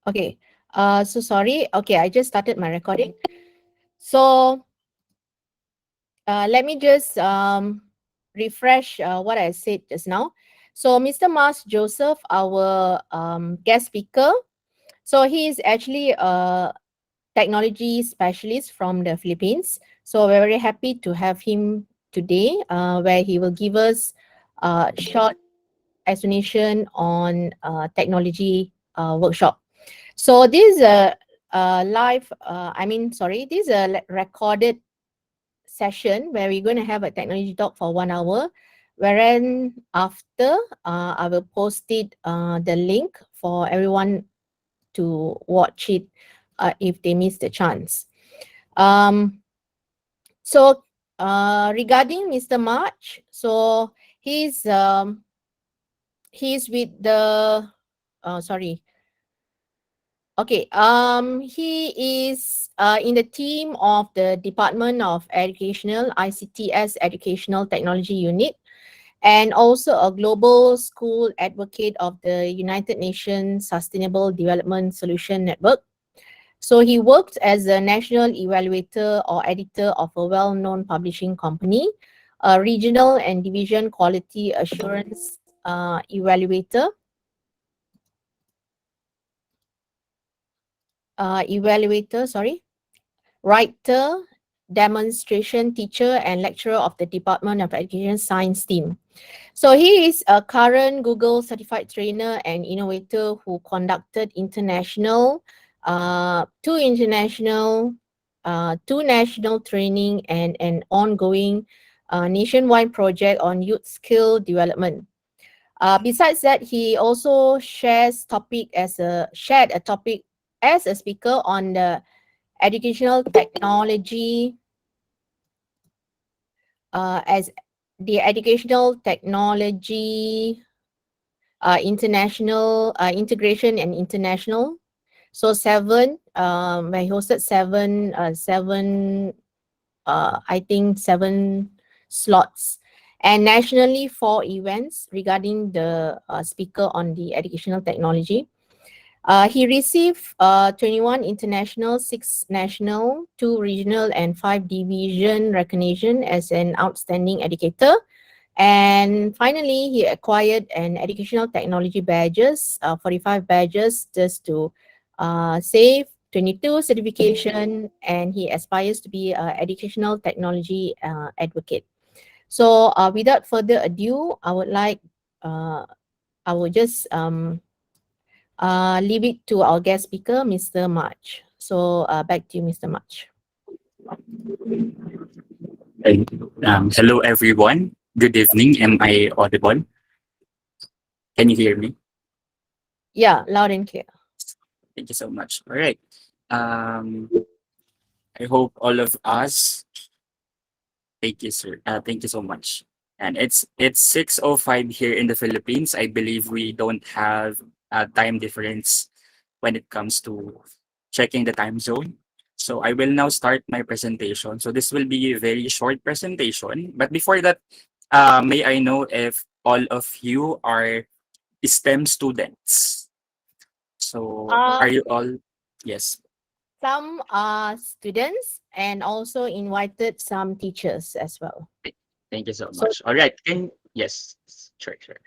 Okay. So sorry. Okay, I just started my recording. So let me just refresh what I said just now. So Mr. Mas Joseph, our guest speaker. So he is actually a technology specialist from the Philippines. So we're very happy to have him today, where he will give us a short explanation on technology workshop. So this is a live, this is a recorded session where we're going to have a technology talk for 1 hour. Wherein after, I will post it, the link for everyone to watch it if they miss the chance. Um, so regarding Mr. March, so he's um, he's with the sorry. Okay, he is in the team of the Department of Educational ICTS Educational Technology Unit, and also a global school advocate of the United Nations Sustainable Development Solution Network. So he worked as a national evaluator or editor of a well-known publishing company, a regional and division quality assurance evaluator, sorry, writer, demonstration teacher, and lecturer of the Department of Education Science team. So he is a current Google certified trainer and innovator who conducted two national training and an ongoing nationwide project on youth skill development. Besides that, he also shared a topic as a speaker on the educational technology as the educational technology international integration and international. So I hosted I think seven slots, and nationally 4 events regarding the speaker on the educational technology. He received 21 international, 6 national, 2 regional, and 5 division recognition as an outstanding educator. And finally, he acquired an educational technology badges, 45 badges, just to save 22 certification, and he aspires to be an educational technology advocate. So without further ado, I would just leave it to our guest speaker, Mr. March. So back to you, Mr. March. Hello, everyone. Good evening. Am I audible? Can you hear me? Yeah, loud and clear. Thank you so much. All right. Um, I hope all of us. Thank you, sir. Thank you so much. And it's 6:05 here in the Philippines. I believe we don't have a time difference when it comes to checking the time zone. So I will now start my presentation. So this will be a very short presentation. But before that, may I know if all of you are STEM students? So are Um, you all? Yes. some students and also invited some teachers as well. Thank you so So much. All right. Yes, sure, sure.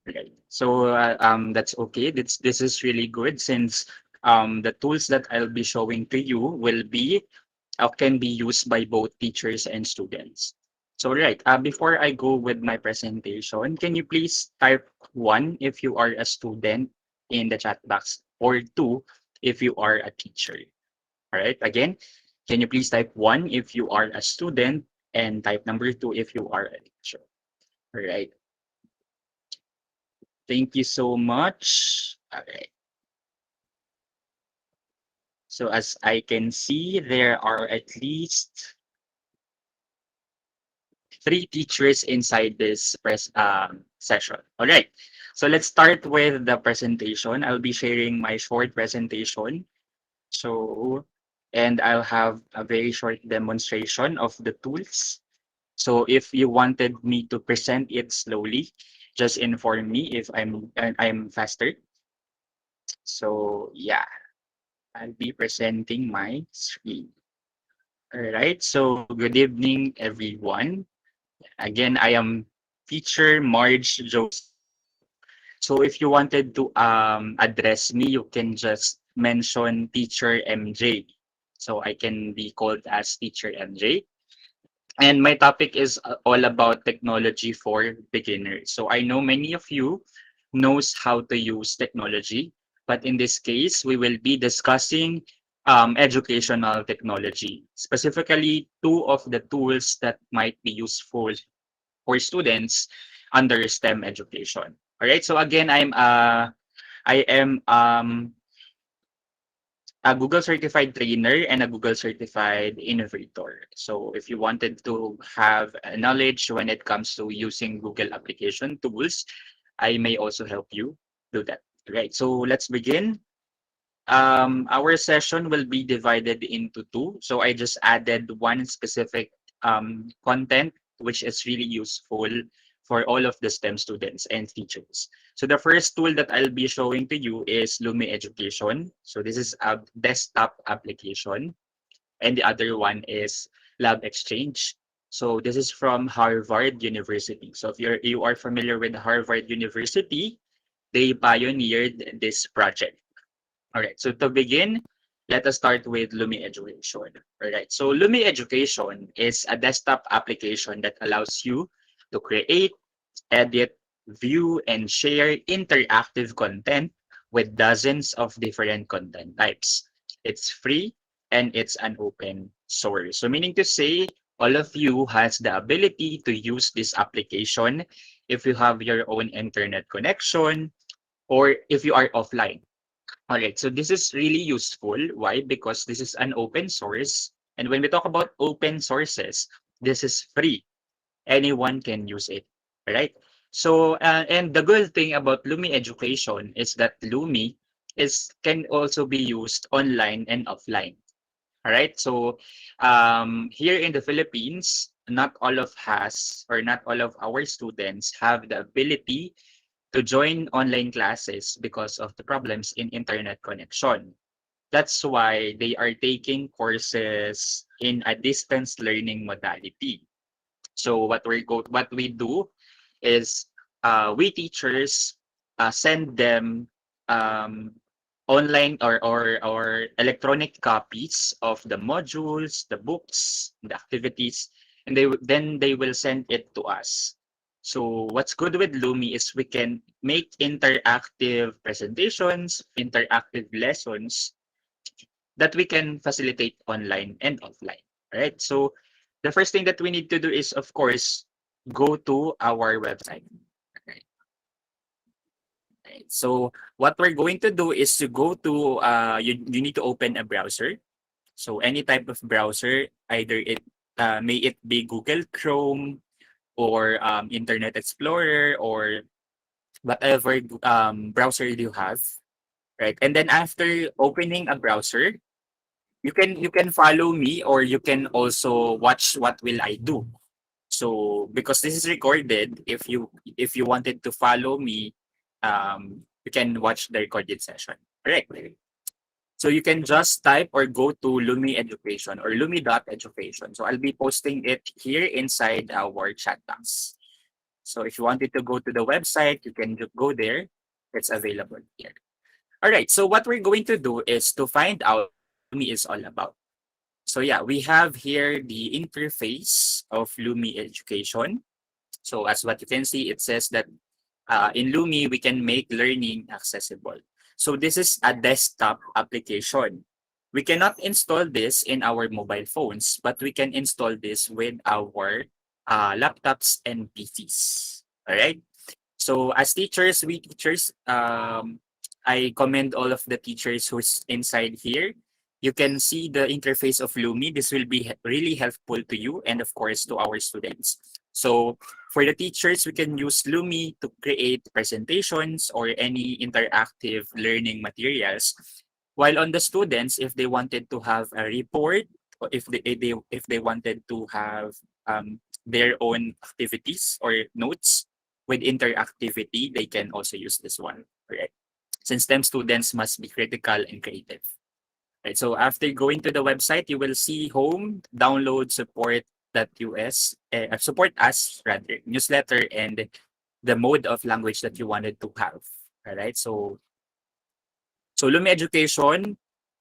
Right. So that's okay. This is really good since the tools that I'll be showing to you will be can be used by both teachers and students. So right, before I go with my presentation, can you please type one if you are a student in the chat box, or two if you are a teacher. All right. Again, can you please type one if you are a student, and type number two if you are a teacher. All right. Thank you so much. All right. So as I can see, there are at least three teachers inside this session. All right. So let's start with the presentation. I'll be sharing my short presentation. So, and I'll have a very short demonstration of the tools. So if you wanted me to present it slowly, just inform me if I'm faster. So yeah, I'll be presenting my screen. All right. So good evening, everyone. Again, I am teacher Marge Joseph. So if you wanted to address me, you can just mention teacher MJ. So I can be called as teacher MJ. And my topic is all about technology for beginners. So I know many of you knows how to use technology, but in this case, we will be discussing educational technology, specifically two of the tools that might be useful for students under STEM education. All right. So again, I am a Google certified trainer and a Google certified innovator. So if you wanted to have knowledge when it comes to using Google application tools, I may also help you do that. Right. So let's begin. Our session will be divided into two. So I just added one specific content, which is really useful for all of the STEM students and teachers. So the first tool that I'll be showing to you is Lumi Education. So this is a desktop application. And the other one is LabXchange. So this is from Harvard University. So if you are familiar with Harvard University, they pioneered this project. All right. So to begin, let us start with Lumi Education. All right. So Lumi Education is a desktop application that allows you to create, edit, view, and share interactive content with dozens of different content types. It's free and it's an open source. So meaning to say, all of you has the ability to use this application if you have your own internet connection or if you are offline. All right, so this is really useful. Why? Because this is an open source. And when we talk about open sources, this is free. Anyone can use it. All right. So, and the good thing about Lumi education is that Lumi can also be used online and offline. All right. So, here in the Philippines, not all of us or not all of our students have the ability to join online classes because of the problems in internet connection. That's why they are taking courses in a distance learning modality. So what we do is we teachers send them um, online or electronic copies of the modules, the books, the activities, and then they will send it to us. So what's good with Lumi is we can make interactive presentations, interactive lessons that we can facilitate online and offline, right? So the first thing that we need to do is, of course, go to our website. Right. Right. So what we're going to do is to go to you need to open a browser. So any type of browser, either it may it be Google Chrome or Internet Explorer or whatever browser you have, right? And then after opening a browser, you can follow me or you can also watch what will I do. So because this is recorded, if you wanted to follow me, you can watch the recorded session. Correct. So you can just type or go to Lumi Education or Lumi.education. So I'll be posting it here inside our chat box. So if you wanted to go to the website, you can go there. It's available here. All right. So what we're going to do is to find out what Lumi is all about. So yeah, we have here the interface of Lumi Education. So as what you can see, it says that in Lumi, we can make learning accessible. So this is a desktop application. We cannot install this in our mobile phones, but we can install this with our laptops and PCs. All right. So as teachers, we teachers, I commend all of the teachers who's inside here. You can see the interface of Lumi. This will be really helpful to you and of course to our students. So for the teachers, we can use Lumi to create presentations or any interactive learning materials. While on the students, if they wanted to have a report, or if they wanted to have their own activities or notes with interactivity, they can also use this one. Right. since STEM students must be critical and creative. Right. So after going to the website, you will see home, download support.us, support us rather, newsletter, and the mode of language that you wanted to have. All right. So Lumi Education,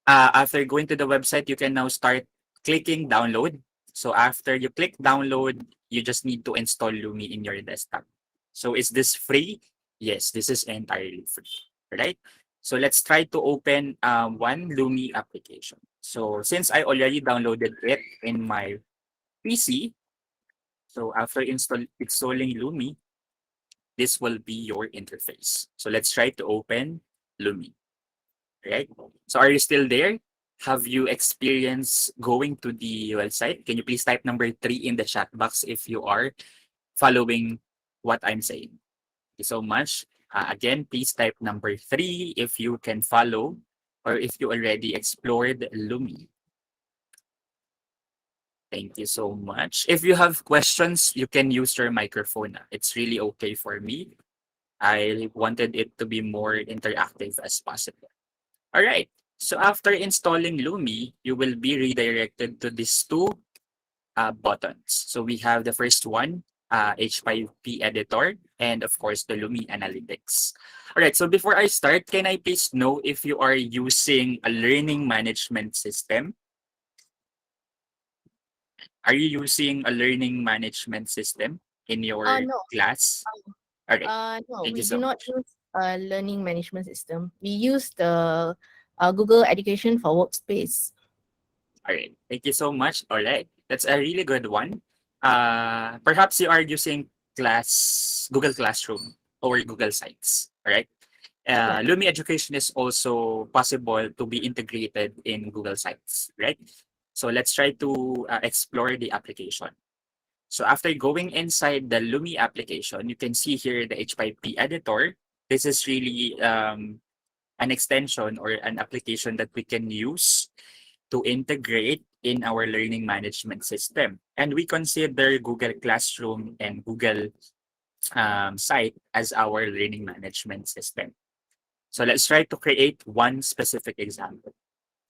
after going to the website, you can now start clicking download. So after you click download, you just need to install Lumi in your desktop. So is this free? Yes, this is entirely free. Right? So let's try to open one Lumi application. So since I already downloaded it in my PC, so after installing Lumi, this will be your interface. So let's try to open Lumi. Right? So are you still there? Have you experienced going to the website? Can you please type number 3 in the chat box if you are following what I'm saying? Thank you so much. Again, please type number 3 if you can follow or if you already explored Lumi. Thank you so much. If you have questions, you can use your microphone. It's really okay for me. I wanted it to be more interactive as possible. All right. So after installing Lumi, you will be redirected to these two buttons. So we have the first one, H5P editor, and of course the Lumi Analytics. All right. So before I start, can I please know if you are using a learning management system? Are you using a learning management system in your No. class? All right. No, Thank we you do so not much. use a learning management system. We use the Google Education for Workspace. All right. Thank you so much. All right. That's a really good one. Perhaps you are using Google Classroom or Google Sites. All right. Yeah, Lumi Education is also possible to be integrated in Google Sites, right? So let's try to explore the application. So after going inside the Lumi application, you can see here the H5P editor. This is really an extension or an application that we can use to integrate in our learning management system. And we consider Google Classroom and Google Site as our learning management system. So let's try to create one specific example.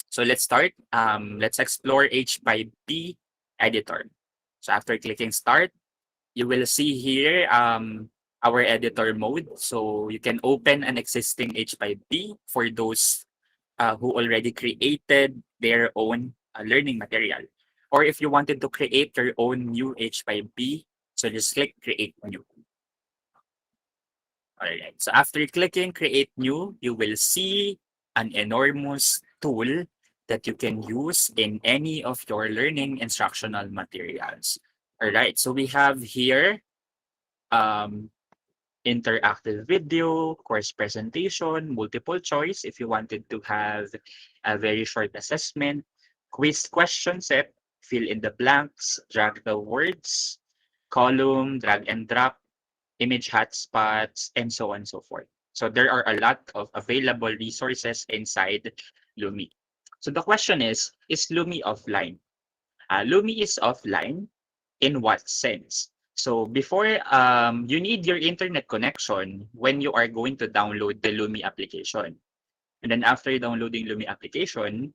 So let's start. Let's explore H5P editor. So after clicking start, you will see here our editor mode. So you can open an existing H5P for those who already created their own learning material. Or if you wanted to create your own new H5P, so just click create new. All right. So after clicking create new, you will see an enormous tool that you can use in any of your learning instructional materials. All right. So we have here um, interactive video, course presentation, multiple choice if you wanted to have a very short assessment, quiz question set, fill in the blanks, drag the words, column, drag and drop, image hotspots, and so on and so forth. So there are a lot of available resources inside Lumi. So the question is Lumi offline? Lumi is offline in what sense? So before you need your internet connection when you are going to download the Lumi application. And then after downloading Lumi application,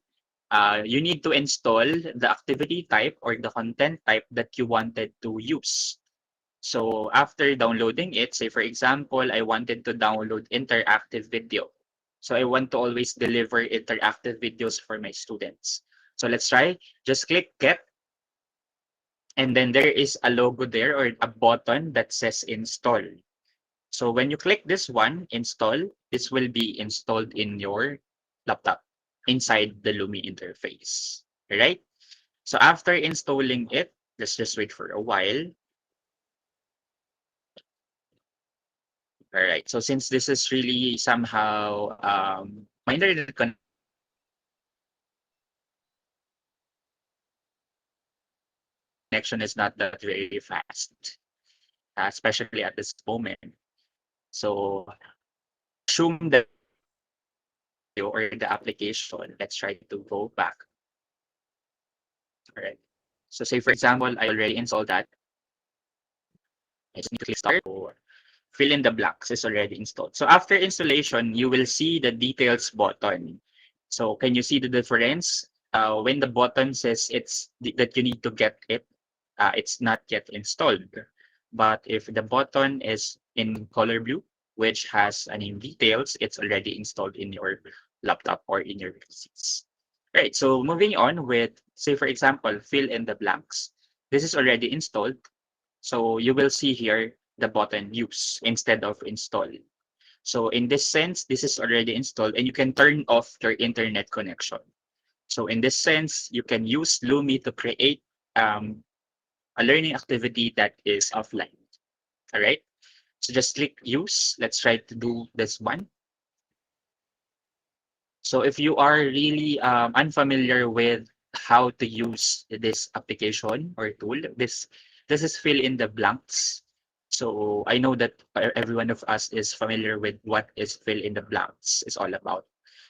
you need to install the activity type or the content type that you wanted to use. So after downloading it, say for example, I wanted to download interactive video. So I want to always deliver interactive videos for my students. So let's try. Just click get, and then there is a logo there or a button that says install. So when you click this one, install, this will be installed in your laptop inside the Lumi interface. All right? So after installing it, let's just wait for a while. All right. So since this is really somehow my internet connection is not that very fast, especially at this moment. So assume that you installed the video or the application. Let's try to go back. All right. So say for example, I already installed that. I just need to click start. So fill in the blanks is already installed. So after installation, you will see the details button. So can you see the difference? When the button says that you need to get it, it's not yet installed. But if the button is in color blue, which has a name details, it's already installed in your laptop or in your PCs. Right. So moving on with, say for example, fill in the blanks. This is already installed. So you will see here the button use instead of install. So in this sense, this is already installed and you can turn off your internet connection. So in this sense, you can use Lumi to create um, a learning activity that is offline. All right. So just click use. Let's try to do this one. So if you are really unfamiliar with how to use this application or tool, this is fill in the blanks. So I know that every one of us is familiar with what is fill in the blanks is all about.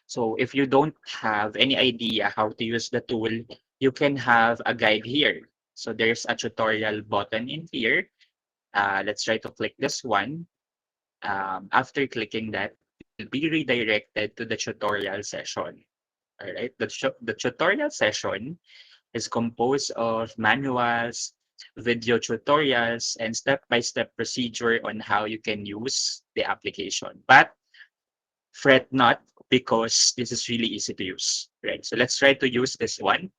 So if you don't have any idea how to use the tool, you can have a guide here. So there's a tutorial button in here. Let's try to click this one. After clicking that, you'll be redirected to the tutorial session. All right. The tutorial session is composed of manuals, video tutorials, and step-by-step procedure on how you can use the application. But fret not because this is really easy to use. Right. So let's try to use this one.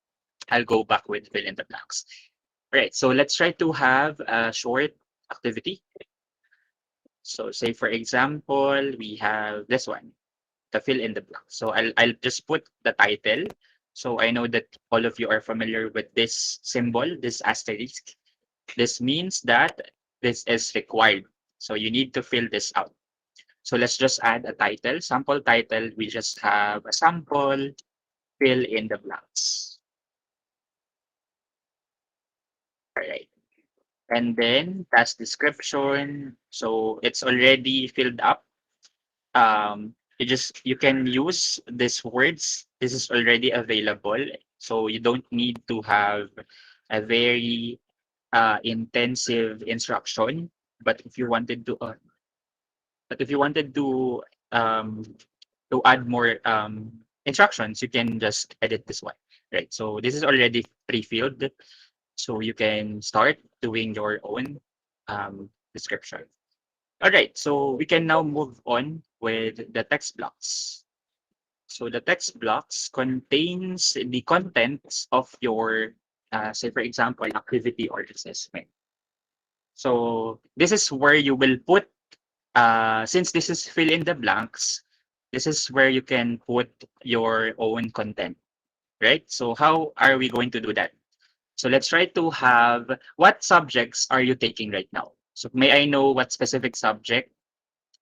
I'll go back with fill in the blanks. Right. So let's try to have a short activity. So say for example, we have this one, the fill in the blank. So I'll just put the title. So I know that all of you are familiar with this symbol, this asterisk. This means that this is required. So you need to fill this out. So let's just add a title, sample title. We just have a sample, fill in the blanks. All right. And then task description. So it's already filled up. You can use these words. This is already available. So you don't need to have a very intensive instruction. But if you wanted to but if you wanted to add more instructions, you can just edit this one. Right. So this is already pre-filled. So you can start doing your own description. All right, so we can now move on with the text blocks. So the text blocks contains the contents of your, say for example, activity or assessment. So this is where you will put, since this is fill in the blanks, this is where you can put your own content, right? So how are we going to do that? So let's try to have, what subjects are you taking right now? So may I know what specific subject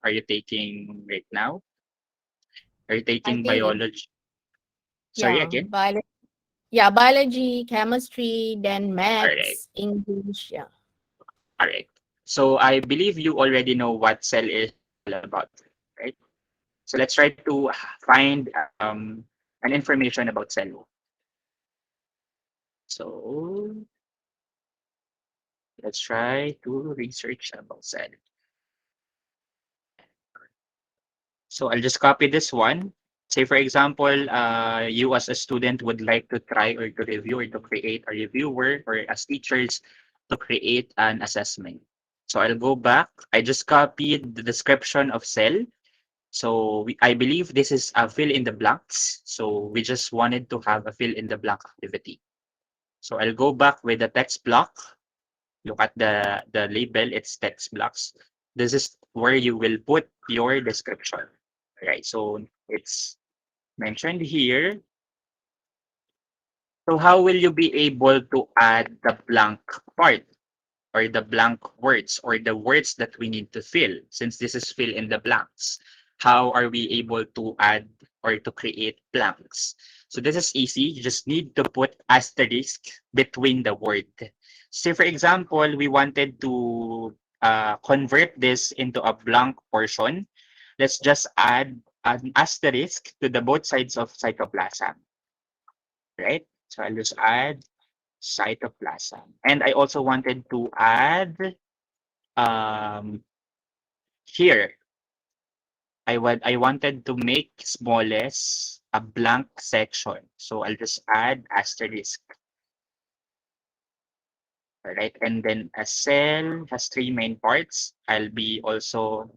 are you taking right now? Are you I taking think it, biology? Sorry yeah, again? biology, chemistry, then All right. maths, English. Yeah. All right. So I believe you already know what cell is all about, right? So let's try to find an information about cell. So let's try to research about cell. So I'll just copy this one. Say, for example, you as a student would like to try or to review or to create a reviewer or as teachers to create an assessment. So I'll go back. I just copied the description of cell. So I believe this is a fill in the blanks. So we just wanted to have a fill in the blank activity. So I'll go back with the text block. Look at the label, it's text blocks. This is where you will put your description. Right. So it's mentioned here. So how will you be able to add the blank part or the blank words or the words that we need to fill since this is fill in the blanks? How are we able to add or to create blanks? So this is easy. You just need to put asterisk between the word. Say for example, we wanted to convert this into a blank portion. Let's just add an asterisk to the both sides of cytoplasm, right? So I'll just add cytoplasm. And I also wanted to add um, here, I wanted to make smallest a blank section. So I'll just add asterisk. All right. And then a cell has three main parts. I'll be also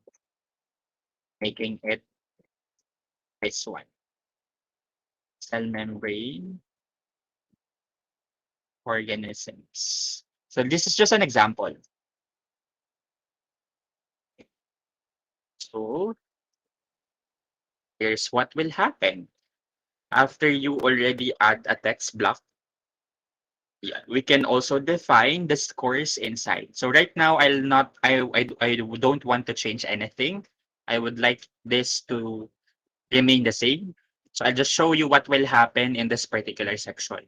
making it this one. Cell membrane organisms. So this is just an example. So here's what will happen. After you already add a text block, yeah, we can also define the scores inside. So right now, I don't want to change anything. I would like this to remain the same. So I'll just show you what will happen in this particular section,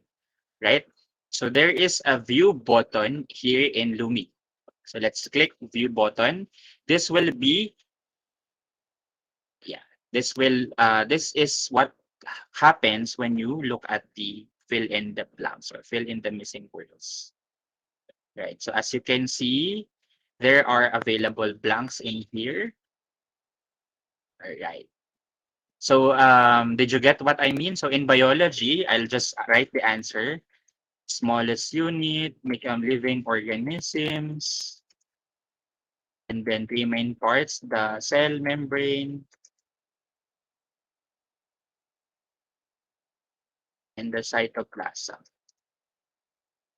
right? So there is a view button here in Lumi. So let's click view button. This will be, yeah, this is what happens when you look at the fill in the blanks or fill in the missing words, right? So as you can see, there are available blanks in here. All right. So did you get what I mean? So in biology, I'll just write the answer. Smallest unit, make living organisms, and then three main parts, the cell membrane and the cytoplasm.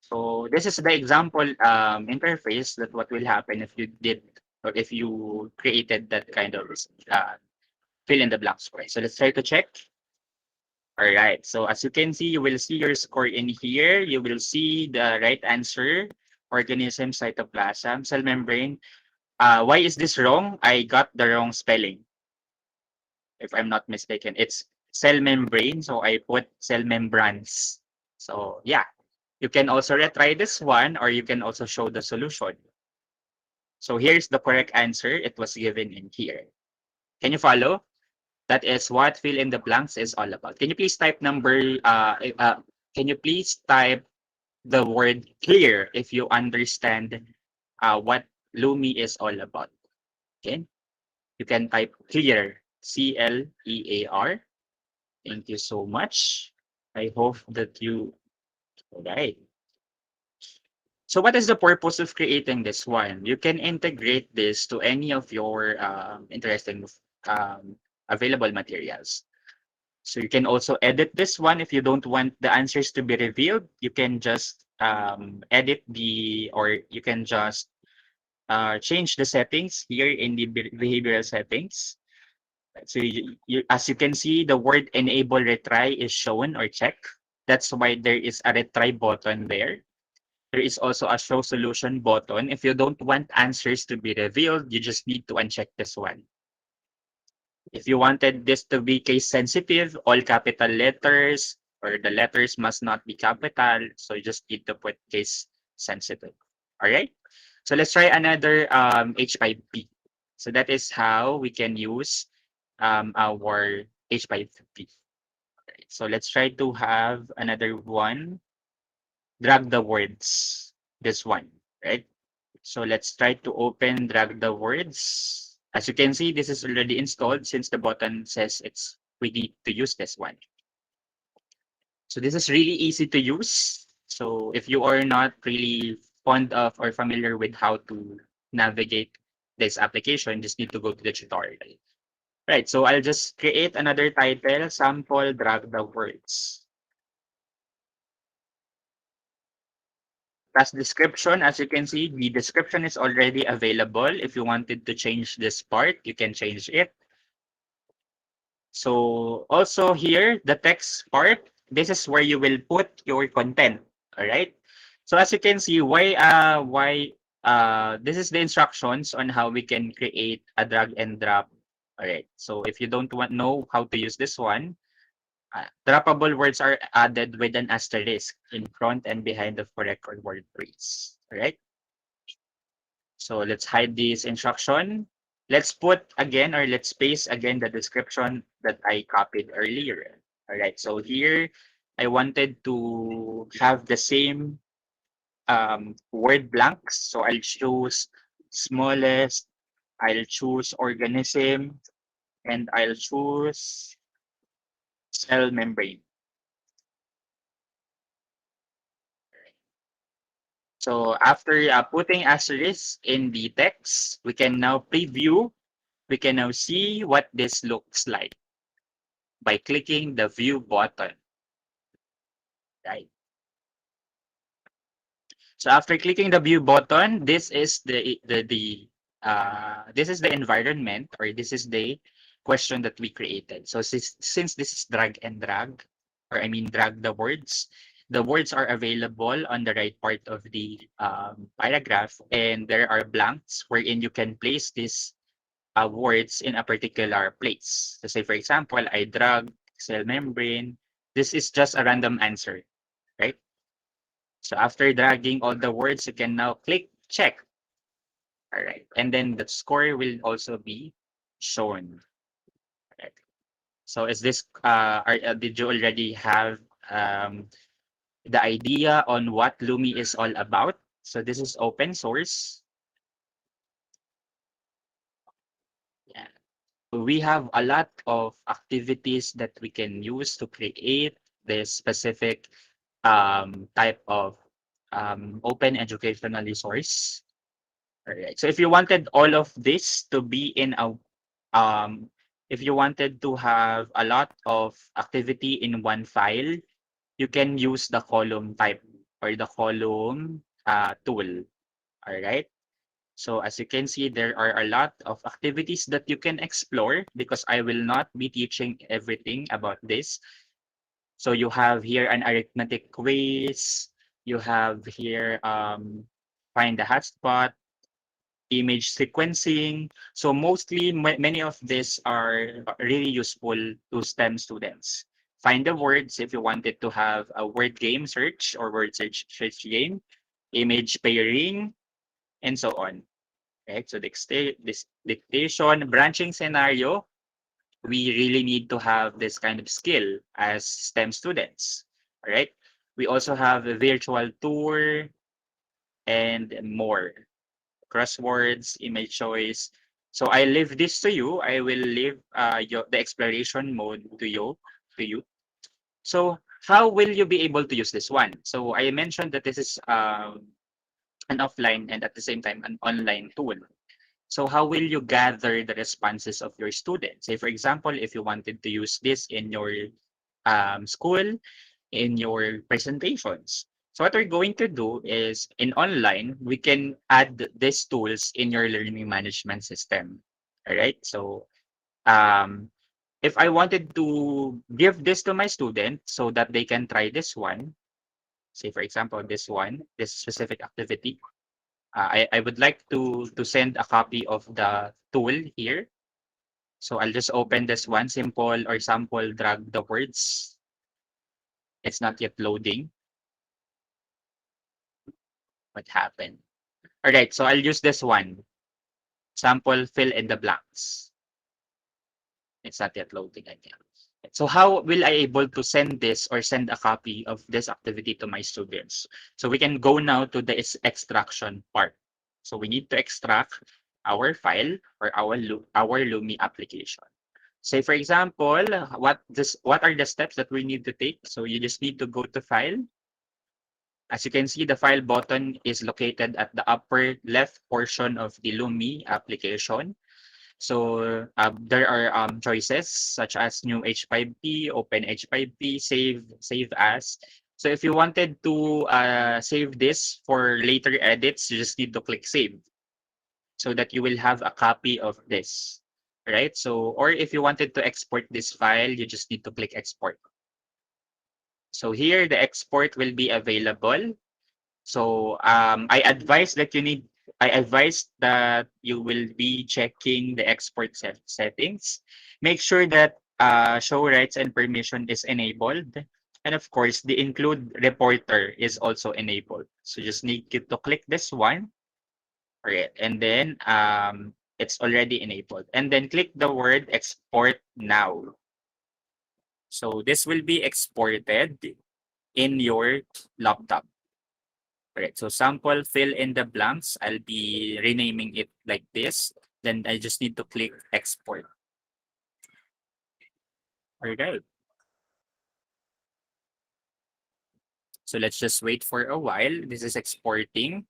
So this is the example interface that what will happen if you did or if you created that kind of uh, fill in the blanks for it. So let's try to check. All right. So as you can see, you will see your score in here. You will see the right answer: organism, cytoplasm, cell membrane. Why is this wrong? I got the wrong spelling, if I'm not mistaken. It's cell membrane, so I put cell membranes. So yeah, you can also retry this one, or you can also show the solution. So here's the correct answer. It was given in here. Can you follow? That is what fill in the blanks is all about. Can you please type can you please type the word clear if you understand what Lumi is all about? Okay. You can type clear, CLEAR. Thank you so much. I hope that you, all right. So what is the purpose of creating this one? You can integrate this to any of your interesting um, available materials. So you can also edit this one if you don't want the answers to be revealed. You can just edit or you can just change the settings here in the behavioral settings. So as you can see, the word enable retry is shown or check. That's why there is a retry button there. There is also a show solution button. If you don't want answers to be revealed, you just need to uncheck this one. If you wanted this to be case sensitive, all capital letters or the letters must not be capital. So you just need to put case sensitive. All right. So let's try another H5P. So that is how we can use our H5P. Right. So let's try to have another one. Drag the words. This one, right? So let's try to open drag the words. As you can see, this is already installed since the button says we need to use this one. So this is really easy to use. So if you are not really fond of or familiar with how to navigate this application, just need to go to the tutorial. Right, so I'll just create another title, sample drag the words. As description, as you can see, the description is already available. If you wanted to change this part, you can change it. So also here, the text part, this is where you will put your content. All right. So as you can see, this is the instructions on how we can create a drag and drop. All right. So if you don't know how to use this one, droppable words are added with an asterisk in front and behind the correct word phrase. All right. So let's hide this instruction. Let's put again or let's paste again the description that I copied earlier. All right. So here I wanted to have the same word blanks. So I'll choose smallest I'll choose organism, and I'll choose cell membrane. So after putting asterisk in the text, we can now preview. We can now see what this looks like by clicking the view button, right? So after clicking the view button, this is this is the environment, or this is the question that we created. So since this is drag and drag, or I mean drag the words are available on the right part of the paragraph, and there are blanks wherein you can place these words in a particular place. So say for example, I drag cell membrane. This is just a random answer, right? So after dragging all the words, you can now click check. All right. And then the score will also be shown. All right. So is this, did you already have um, the idea on what Lumi is all about? So this is open source. Yeah. We have a lot of activities that we can use to create this specific type of open educational resource. Alright. So if you wanted all of this to be in a if you wanted to have a lot of activity in one file, you can use the column type or the column tool. All right. So as you can see, there are a lot of activities that you can explore because I will not be teaching everything about this. So you have here an arithmetic quiz. You have here find the hotspot, image sequencing. So mostly many of these are really useful to STEM students. Find the words if you wanted to have a word game search or word search game, image pairing, and so on. Right? So this dictation, branching scenario, we really need to have this kind of skill as STEM students. All right. We also have a virtual tour and more. Crosswords, image choice. So I leave this to you. I will leave the exploration mode to you. So how will you be able to use this one? So I mentioned that this is an offline and at the same time an online tool. So how will you gather the responses of your students? Say for example, if you wanted to use this in your school, in your presentations. So what we're going to do is in online, we can add these tools in your learning management system. All right. So if I wanted to give this to my student so that they can try this one, say for example, this one, this specific activity, I would like to send a copy of the tool here. So I'll just open this one, simple or sample, drag the words. It's not yet loading. What happened? All right, so I'll use this one. Sample fill in the blanks. It's not yet loading again. So how will I able to send this or send a copy of this activity to my students? So we can go now to the extraction part. So we need to extract our file or our Lumi application. Say for example, what are the steps that we need to take? So you just need to go to file. As you can see, the file button is located at the upper left portion of the Lumi application. So there are choices such as new H5P, open H5P, save as. So if you wanted to save this for later edits, you just need to click save so that you will have a copy of this, right? So, or if you wanted to export this file, you just need to click export. So here the export will be available. So I advise that you will be checking the export settings. Make sure that show rights and permission is enabled. And of course, the include reporter is also enabled. So just need you to click this one. All right. And then it's already enabled. And then click the word export now. So this will be exported in your laptop. Right. So sample fill in the blanks. I'll be renaming it like this. Then I just need to click export. All right. So let's just wait for a while. This is exporting.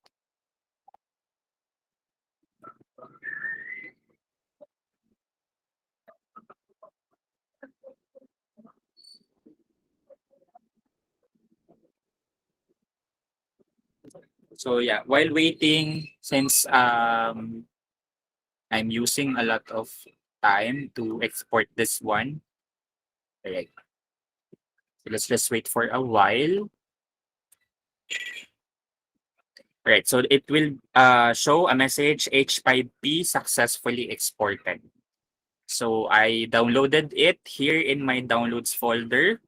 So yeah, while waiting, since I'm using a lot of time to export this one. All right. So let's just wait for a while. Right. So it will show a message H5P successfully exported. So I downloaded it here in my downloads folder.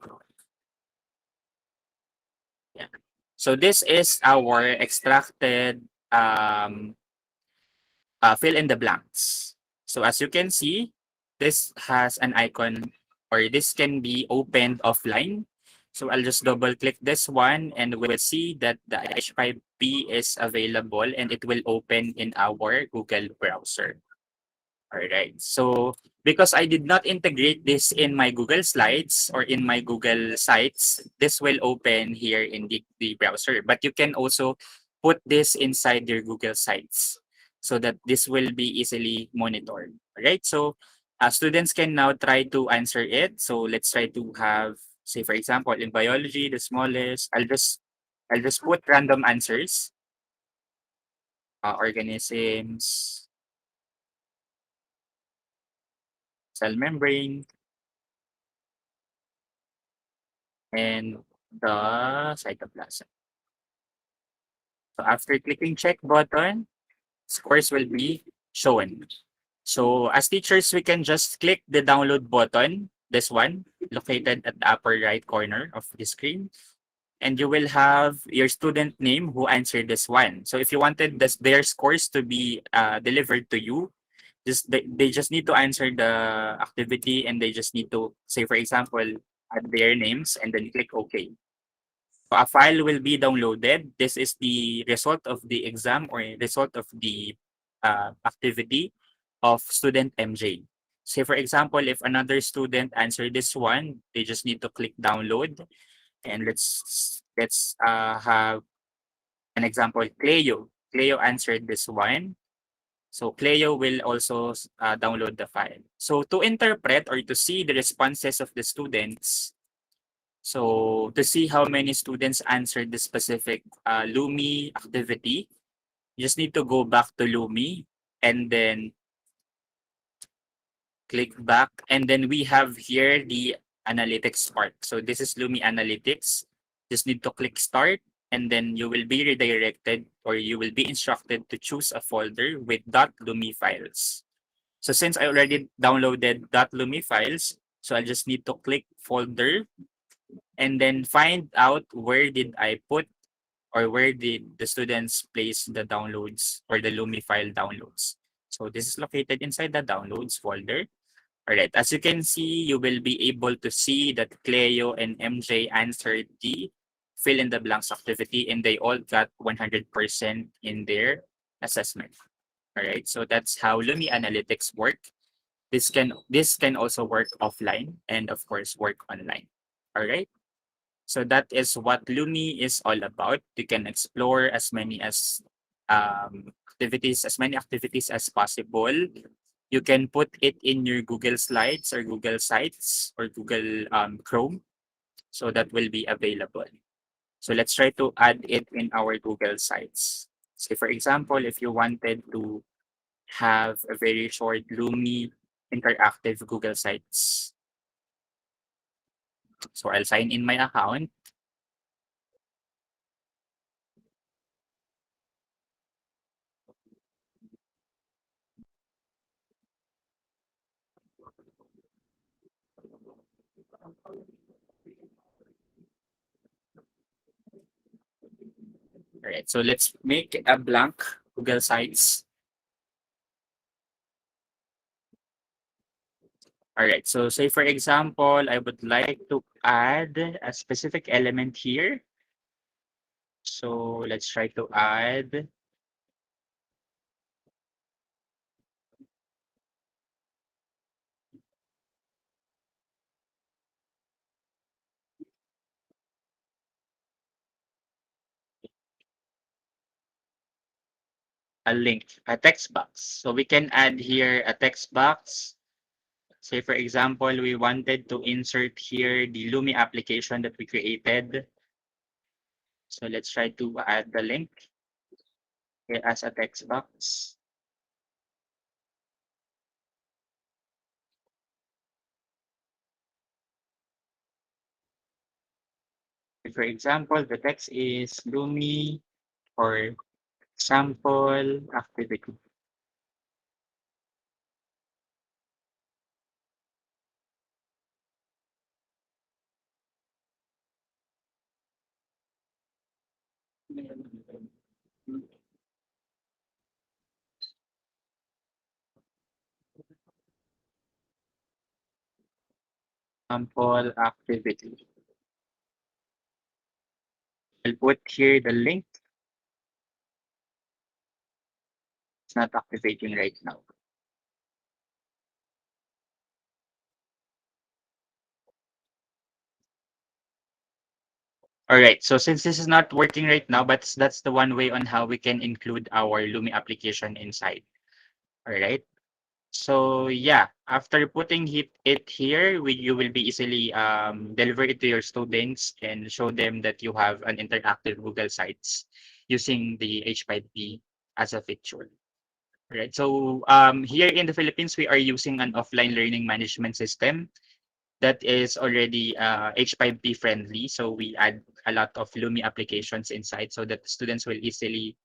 Yeah. So this is our extracted fill in the blanks. So as you can see, this has an icon or this can be opened offline. So I'll just double click this one and we'll see that the H5P is available and it will open in our Google browser. All right. So because I did not integrate this in my Google Slides or in my Google Sites, this will open here in the browser. But you can also put this inside your Google Sites so that this will be easily monitored. All right. So students can now try to answer it. So let's try to have, say, for example, in biology, the smallest, I'll just put random answers, organisms, cell membrane, and the cytoplasm. So after clicking check button, scores will be shown. So as teachers, we can just click the download button, this one, located at the upper right corner of the screen. And you will have your student name who answered this one. So if you wanted their scores to be delivered to you, they just need to answer the activity and they just need to say, for example, add their names and then click OK. A file will be downloaded. This is the result of the exam or result of the activity of student MJ. Say for example, if another student answered this one, they just need to click download. And let's have an example. Cleo. Cleo answered this one. So Cleo will also download the file. So to interpret or to see the responses of the students, so to see how many students answered the specific Lumi activity, you just need to go back to Lumi and then click back. And then we have here the analytics part. So this is Lumi Analytics. Just need to click start and then you will be redirected or you will be instructed to choose a folder with .lumi files. So since I already downloaded .lumi files, so I just need to click folder and then find out where did I put or where did the students place the downloads or the Lumi file downloads. So this is located inside the downloads folder. All right, as you can see, you will be able to see that Cleo and MJ answered the fill in the blanks activity and they all got 100% in their assessment. All right, so that's how Lumi Analytics work. This can also work offline and of course work online. All right. So that is what Lumi is all about. You can explore as many activities as possible. You can put it in your Google Slides or Google Sites or Google Chrome. So that will be available. So let's try to add it in our Google Sites. Say for example, if you wanted to have a very short Lumi interactive Google Sites. So I'll sign in my account. All right, so let's make a blank Google Sites. All right, so say for example, I would like to add a specific element here. So let's try to add a link, a text box. So we can add here a text box. Say, for example, we wanted to insert here the Lumi application that we created. So let's try to add the link here as a text box. For example, the text is Lumi or sample activity. Sample activity. I'll put here the link. It's not activating right now. All right. So since this is not working right now, but that's the one way on how we can include our Lumi application inside. All right. So yeah, after putting it here, you will be easily deliver it to your students and show them that you have an interactive Google Sites using the H5P as a feature. Right. So here in the Philippines, we are using an offline learning management system that is already H5P friendly. So we add a lot of Lumi applications inside so that students will easily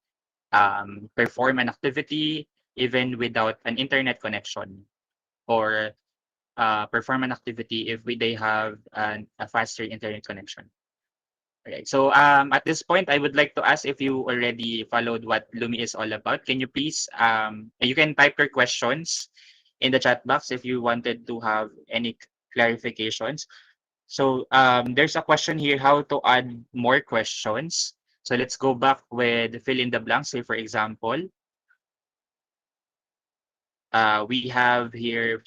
perform an activity even without an internet connection, or perform an activity if they have a faster internet connection. Right. So at this point, I would like to ask if you already followed what Lumi is all about. Can you please, you can type your questions in the chat box if you wanted to have any clarifications. So there's a question here, how to add more questions. So let's go back with fill in the blanks. Say, for example, we have here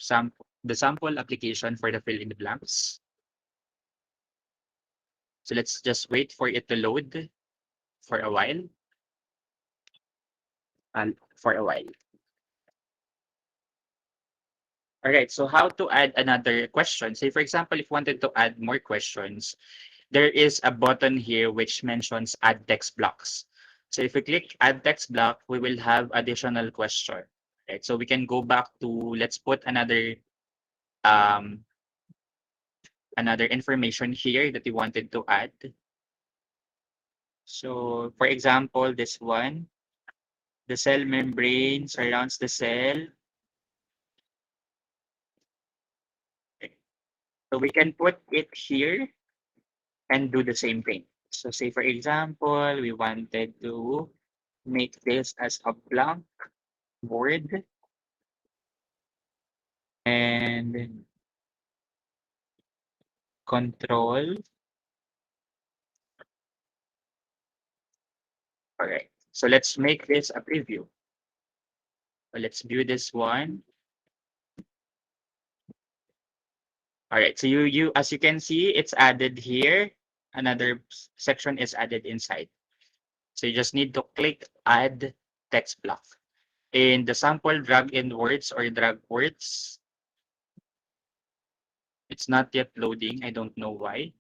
the sample application for the fill in the blanks. So let's just wait for it to load for a while. And for a while. All right. So how to add another question? Say, for example, if you wanted to add more questions, there is a button here which mentions add text blocks. So if we click add text block, we will have additional question. Right. So we can go back to, let's put um, another information here that we wanted to add. So for example, this one, the cell membrane surrounds the cell. So we can put it here and do the same thing. So say for example, we wanted to make this as a blank board and control. All right. So let's make this a preview. So let's view this one. All right. So you as you can see, it's added here. Another section is added inside. So you just need to click add text block. In the sample drag in words or drag words, it's not yet loading. I don't know why.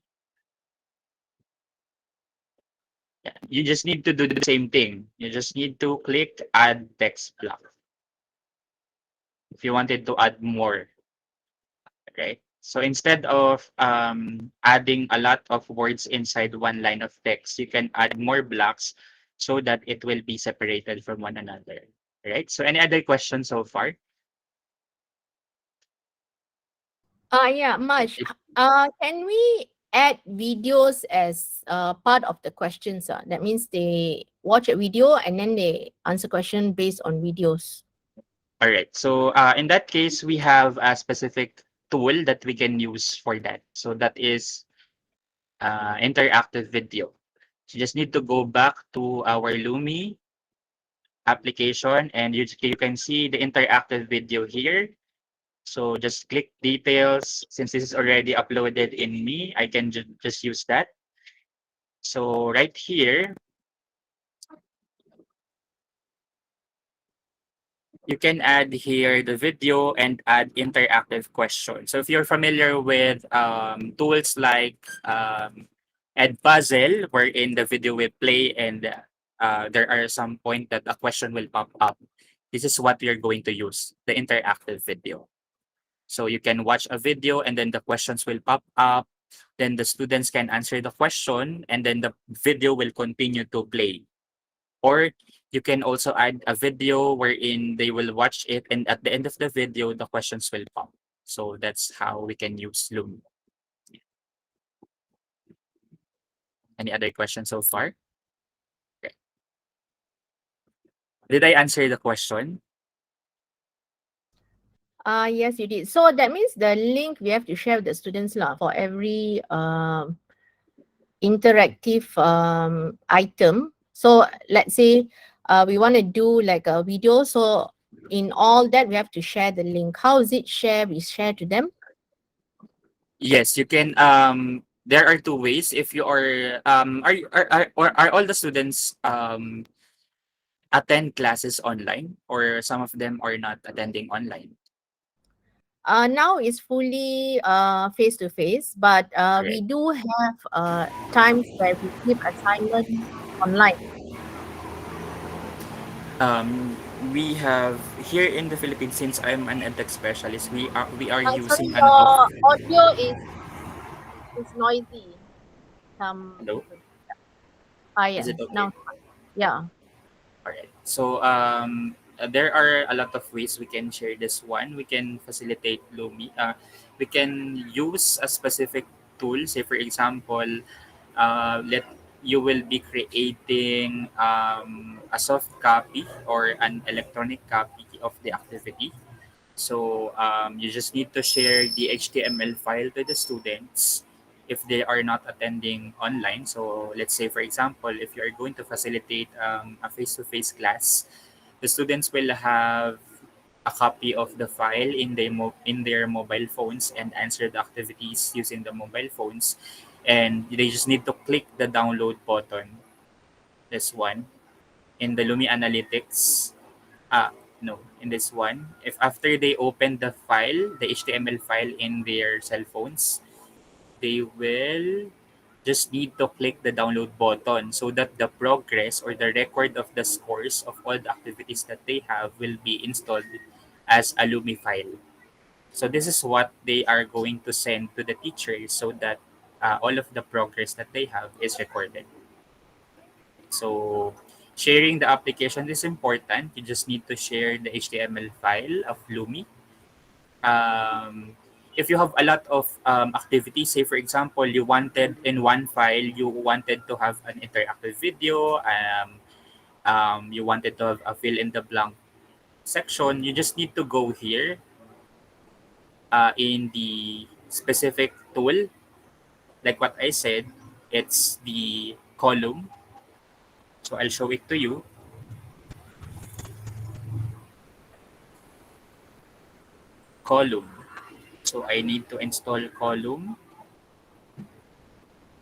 Yeah, you just need to do the same thing. You just need to click add text block if you wanted to add more, right? So instead of adding a lot of words inside one line of text, you can add more blocks so that it will be separated from one another, right? So any other questions so far? Yeah, Marge. If, Can we add videos as part of the questions? That means they watch a video and then they answer question based on videos. all right. So in that case, we have a specific tool that we can use for that. So that is interactive video. So you just need to go back to our Lumi application and you can see the interactive video here. So just click details. Since this is already uploaded in me, I can just use that. So right here, you can add here the video and add interactive questions. So if you're familiar with tools like Edpuzzle, wherein the video will play and there are some point that a question will pop up, this is what you're going to use, the interactive video. So you can watch a video and then the questions will pop up. Then the students can answer the question and then the video will continue to play. Or you can also add a video wherein they will watch it and at the end of the video, the questions will pop. So that's how we can use Loom. Any other questions so far? Okay. Did I answer the question? Yes, you did. So that means the link we have to share with the students lah for every interactive item. So let's say we want to do like a video. So in all that, we have to share the link. How is it shared? We share to them. Yes, you can. There are two ways. If you are you- or are all the students attend classes online, or some of them are not attending online? Now it's fully face to face, but we Right. do have times where we give assignment online. We have here in the Philippines, since I'm an edtech specialist, we are Sorry, using an off. your audio is noisy. Hello, is it Yeah. okay? Now, yeah. All right. So there are a lot of ways we can share this one. We can facilitate Lumi. We can use a specific tool. Say for example, let you will be creating a soft copy or an electronic copy of the activity. So you just need to share the HTML file to the students if they are not attending online. So let's say, for example, if you are going to facilitate a face-to-face class, the students will have a copy of the file in their mobile phones and answer the activities using the mobile phones. And they just need to click the download button. This one in the Lumi Analytics. Ah, no, in this one, if after they open the file, the HTML file in their cell phones, they will just need to click the download button so that the progress or the record of the scores of all the activities that they have will be installed as a Lumi file. So this is what they are going to send to the teachers so that all of the progress that they have is recorded. So sharing the application is important. You just need to share the HTML file of Lumi. If you have a lot of activities, say for example, you wanted in one file, you wanted to have an interactive video, you wanted to have a fill in the blank section, you just need to go here in the specific tool. Like what I said, it's the column. So I'll show it to you. Column. So I need to install column.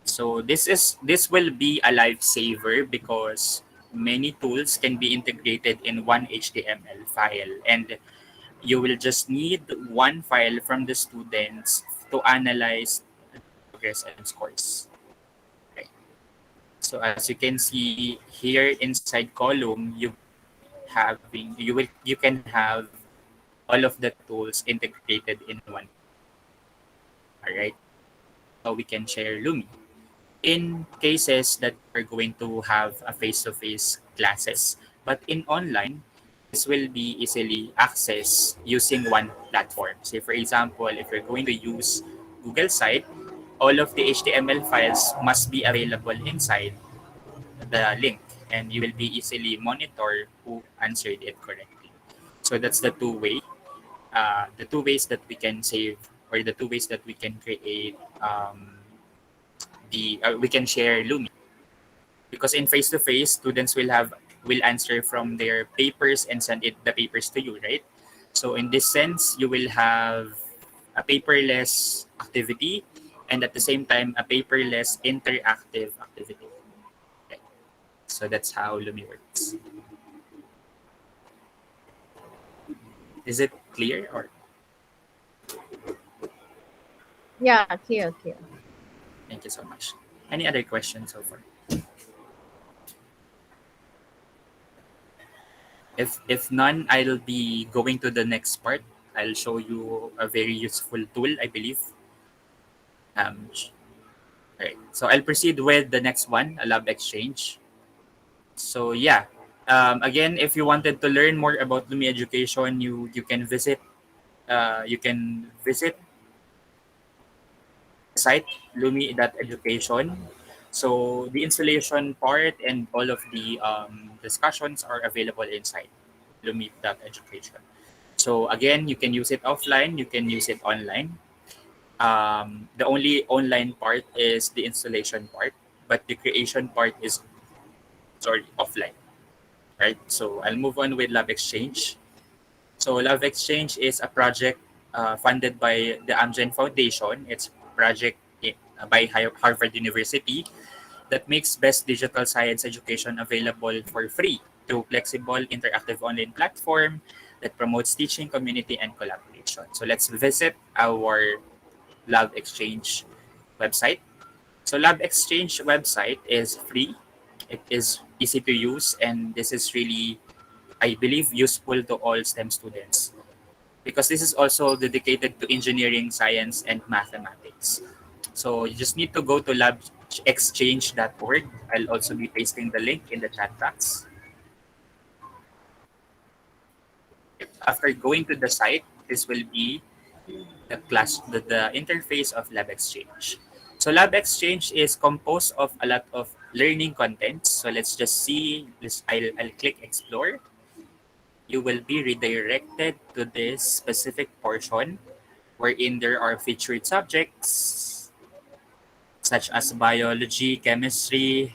So this will be a lifesaver because many tools can be integrated in one HTML file, and you will just need one file from the students to analyze progress and scores. Okay. So as you can see here inside column, you can have all of the tools integrated in one. All right. So we can share Lumi. In cases that we're going to have a face-to-face classes, but in online, this will be easily accessed using one platform. Say for example, if you're going to use Google site, all of the HTML files must be available inside the link and you will be easily monitor who answered it correctly. So that's the two ways that we can save or the two ways that we can create the we can share Lumi because in face to face students will answer from their papers and send it the papers to you, right? So in this sense you will have a paperless activity and at the same time a paperless interactive activity. Okay. So that's how Lumi works. Is it clear or? Yeah, clear, clear. Thank you so much. Any other questions so far? If none, I'll be going to the next part. I'll show you a very useful tool, I believe. Um, right. So I'll proceed with the next one, a lab exchange. So yeah, again, if you wanted to learn more about Lumi Education, you can visit the site lumi.education. So the installation part and all of the discussions are available inside lumi.education. So again, you can use it offline, you can use it online. The only online part is the installation part, but the creation part is offline, right? So I'll move on with Lab Exchange. So Love Exchange is a project funded by the Amgen Foundation. It's a project by Harvard University that makes best digital science education available for free through flexible, interactive online platform that promotes teaching, community, and collaboration. So let's visit our Love Exchange website. So Lab Exchange website is free. It is easy to use, and this is really, I believe, useful to all STEM students because this is also dedicated to engineering, science, and mathematics. So you just need to go to labexchange.org. I'll also be pasting the link in the chat box. After going to the site, this will be the interface of Lab Exchange. So Lab Exchange is composed of a lot of learning content. So let's just see this. I'll click explore. You will be redirected to this specific portion wherein there are featured subjects such as biology, chemistry,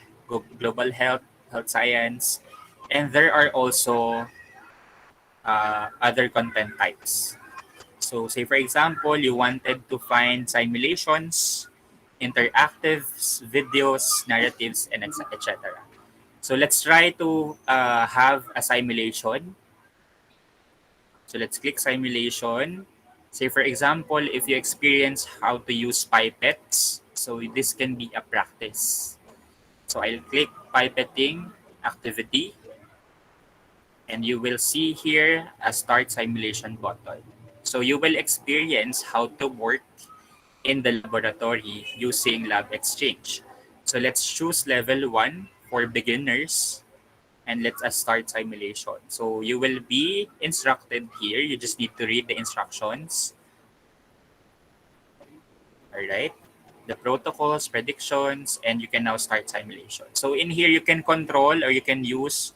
global health, health science, and there are also other content types. So, say for example, you wanted to find simulations, interactives, videos, narratives, and etc. So, let's try to have a simulation. So, let's click simulation. Say, for example, if you experience how to use pipettes, so this can be a practice. So, I'll click pipetting activity, and you will see here a start simulation button. So, you will experience how to work in the laboratory using Lab Exchange. So let's choose level 1 for beginners and let's start simulation. So you will be instructed here. You just need to read the instructions. All right. The protocols, predictions, and you can now start simulation. So in here, you can control or you can use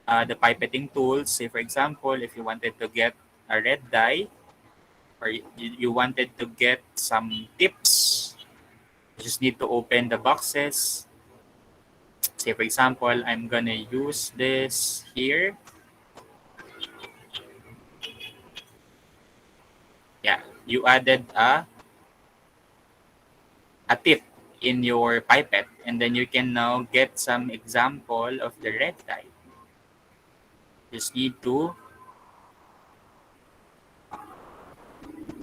the pipetting tools. Say, for example, if you wanted to get a red dye or you wanted to get some tips. You just need to open the boxes. Say for example, I'm gonna use this here. Yeah, you added a tip in your pipette and then you can now get some example of the red dye. Just need to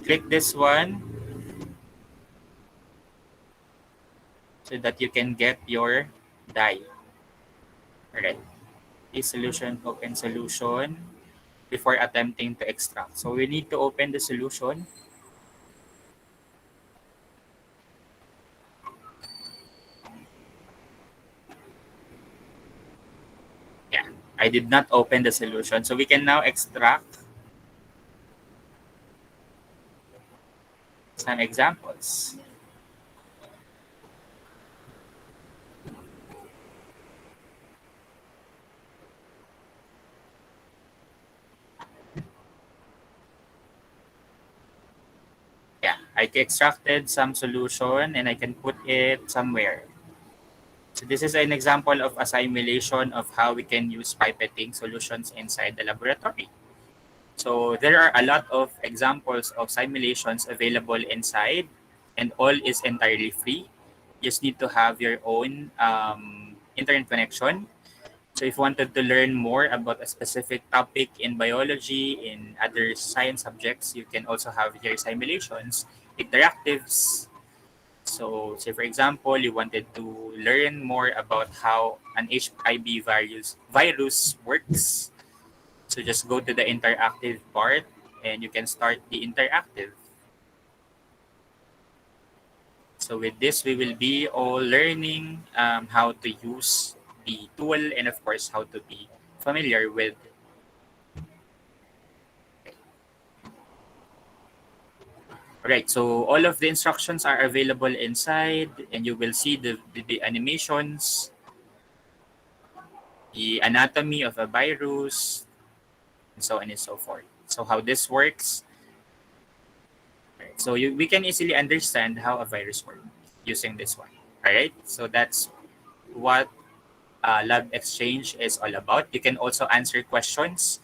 click this one so that you can get your dye. Alright. This solution, open solution before attempting to extract. So we need to open the solution. Yeah, I did not open the solution. So we can now extract some examples. Yeah, I extracted some solution and I can put it somewhere. So this is an example of a simulation of how we can use pipetting solutions inside the laboratory. So there are a lot of examples of simulations available inside and all is entirely free. You just need to have your own internet connection. So if you wanted to learn more about a specific topic in biology, in other science subjects, you can also have your simulations, interactives. So say for example, you wanted to learn more about how an HIV virus works. So just go to the interactive part and you can start the interactive. So with this, we will be all learning how to use the tool and of course how to be familiar with. Right, so all of the instructions are available inside and you will see the animations, the anatomy of a virus, and so on and so forth. So how this works, right? So we can easily understand how a virus works using this one. All right, so that's what Lab Exchange is all about. You can also answer questions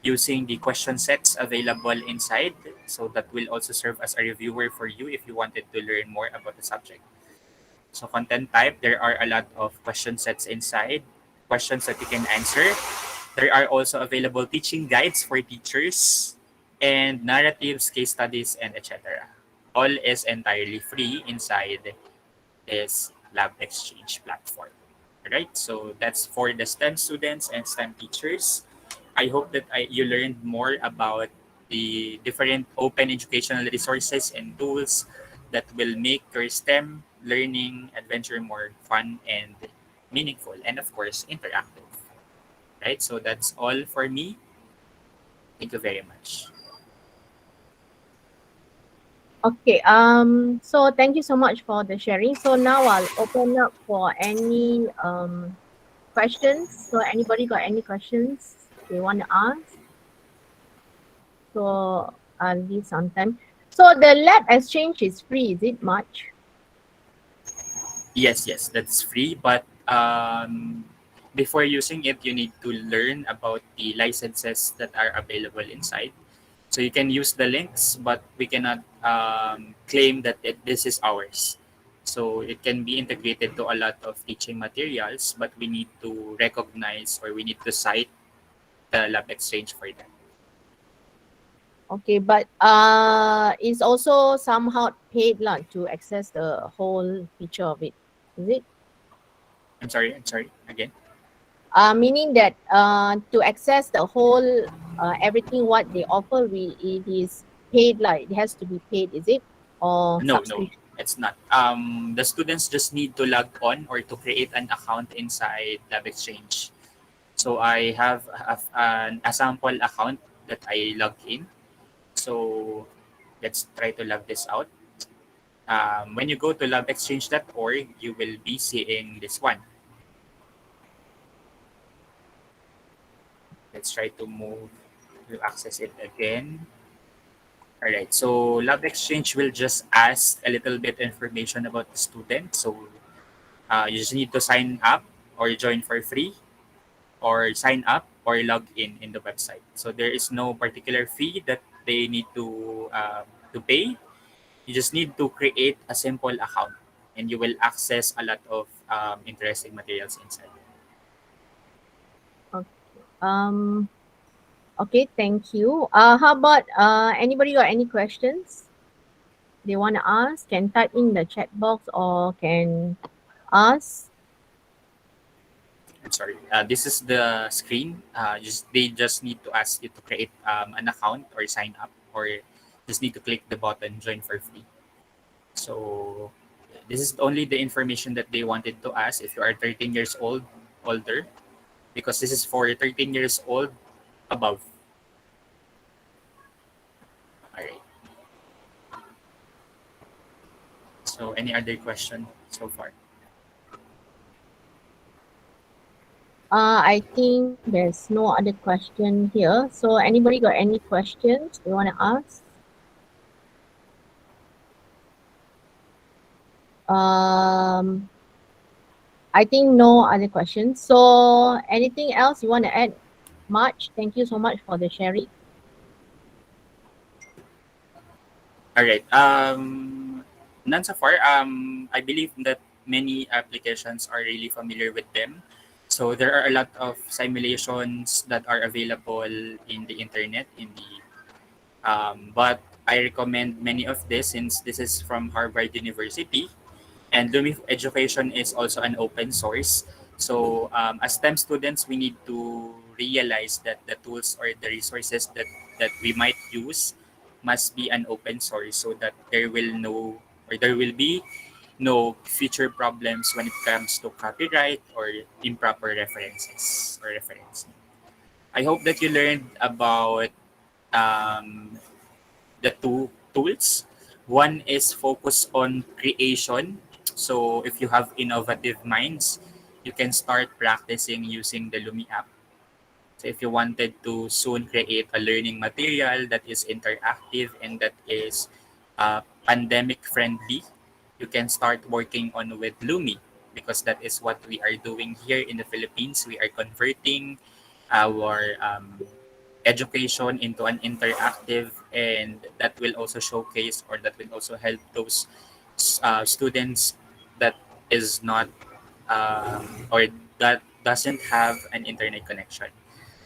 using the question sets available inside. So that will also serve as a reviewer for you if you wanted to learn more about the subject. So content type, there are a lot of question sets inside, questions that you can answer. There are also available teaching guides for teachers and narratives, case studies, and etc. All is entirely free inside this Lab Exchange platform. Right? So that's for the STEM students and STEM teachers. I hope that you learned more about the different open educational resources and tools that will make your STEM learning adventure more fun and meaningful and of course interactive. Right? So that's all for me. Thank you very much. Okay, so thank you so much for the sharing. So now I'll open up for any questions. So anybody got any questions they want to ask? So I'll leave some time. So the lab exchange is free, is it much? Yes, yes, that's free. But before using it, you need to learn about the licenses that are available inside. So you can use the links, but we cannot claim that this is ours. So it can be integrated to a lot of teaching materials, but we need to recognize or we need to cite the Lab Exchange for that. Okay, but it's also somehow paid lah to access the whole feature of it. Is it? I'm sorry, again. Meaning that to access the whole everything what they offer, it is paid like it has to be paid, is it? Or No, no, subscription? it's not. The students just need to log on or to create an account inside Lab Exchange. So I have a sample account that I log in. So let's try to log this out. When you go to labexchange.org, you will be seeing this one. Let's try to move to access it again. All right, so Lab Exchange will just ask a little bit information about the student. So you just need to sign up or join for free or sign up or log in the website. So there is no particular fee that they need to pay. You just need to create a simple account and you will access a lot of interesting materials inside. Okay. Okay, thank you. How about anybody got any questions they want to ask? Can type in the chat box or can ask. I'm sorry. This is the screen. They just need to ask you to create an account or sign up, or just need to click the button join for free. So this is only the information that they wanted to ask. If you are 13 years old, older, because this is for 13 years old above. All right. So any other question so far? I think there's no other question here. So anybody got any questions they want to ask? Um, I think no other questions. So anything else you want to add? Marge, thank you so much for the sharing. All right. None so far. I believe that many applications are really familiar with them. So there are a lot of simulations that are available in the internet, but I recommend many of this since this is from Harvard University. And Lumi Education is also an open source. So as STEM students, we need to realize that the tools or the resources that we might use must be an open source so that there will be no future problems when it comes to copyright or improper references or reference. I hope that you learned about um, the two tools. One is focus on creation. So if you have innovative minds, you can start practicing using the Lumi app. So if you wanted to soon create a learning material that is interactive and that is pandemic friendly, you can start working on with Lumi because that is what we are doing here in the Philippines. We are converting our education into an interactive, and that will also showcase or that will also help those students that is not or that doesn't have an internet connection.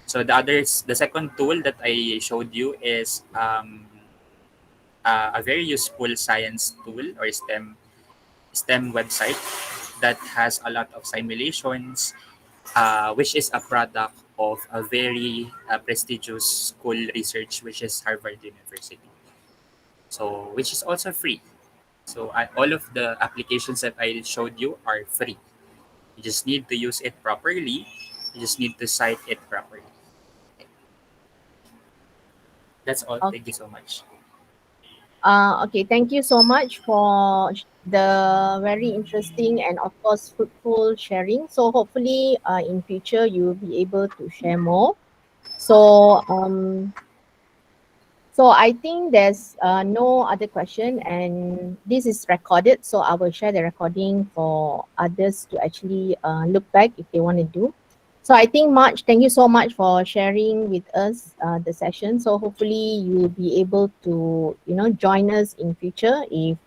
So the second tool that I showed you is a very useful science tool or STEM website that has a lot of simulations, which is a product of a very prestigious school research, which is Harvard University. So, which is also free. So, all of the applications that I showed you are free. You just need to use it properly. You just need to cite it properly. That's all. Thank you Okay. so much. Okay, thank you so much for the very interesting and of course fruitful sharing. So hopefully in future you'll be able to share more. So so I think there's no other question, and this is recorded. So I will share the recording for others to actually look back if they want to do. So I think Marge, thank you so much for sharing with us the session. So hopefully you'll be able to join us in future if